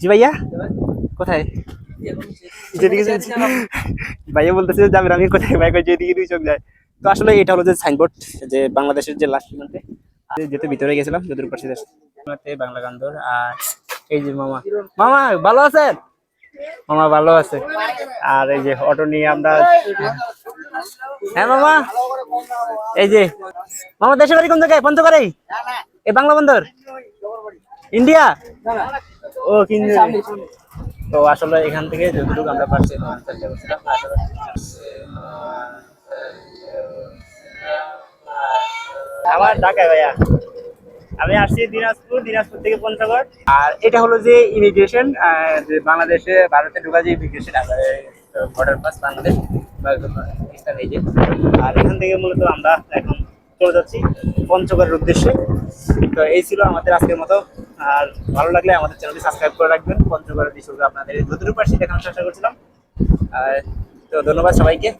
জি ভাইয়া কোথায়? যেদিকে ভাইয়া বলতেছে যাবেন, আমি কোথায় ভাই যেদিকে দুই চোখ যায়। তো আসলে এটা হলো যে সাইনবোর্ড, যে বাংলাদেশের যে লাস্ট সীমান্তে যেতে ভিতরে গেছিলাম যদুর পাশে বাংলা গান্ধর। আর এই যে মামা, মামা ভালো আছেন? মামা ভালো আছে। আর এই যে অটো নিয়ে আমরা, হ্যাঁ মামা, এই যে মামা দেশের বাড়ি কোন জায়গায়? পঞ্চগড়েই? এই বাংলা বন্দর ইন্ডিয়া? ও কিন্তু তো আসলে এখান থেকে যতটুকু আমরা পারছি আমার ঢাকায় ভাইয়া, আমি আসছি দিনাজপুর, দিনাজপুর থেকে পঞ্চগড়। আর এটা হলো যে ইমিগ্রেশন, যে বাংলাদেশে ভারতে ঢোকা যে immigration, border pass Bangladesh Pakistan, এই যে। আর এখান থেকে মূলত আমরা এখন চলে যাচ্ছি পঞ্চগড়ের উদ্দেশ্যে। তো এই ছিল আমাদের আজকের মতো। আর ভালো লাগলে আমাদের চ্যানেলটি সাবস্ক্রাইব করে রাখবেন। পঞ্চগড়ের দৃশ্যগুলো আপনাদের যতটুকু পারছি দেখানোর চেষ্টা করছিলাম। তো ধন্যবাদ সবাইকে।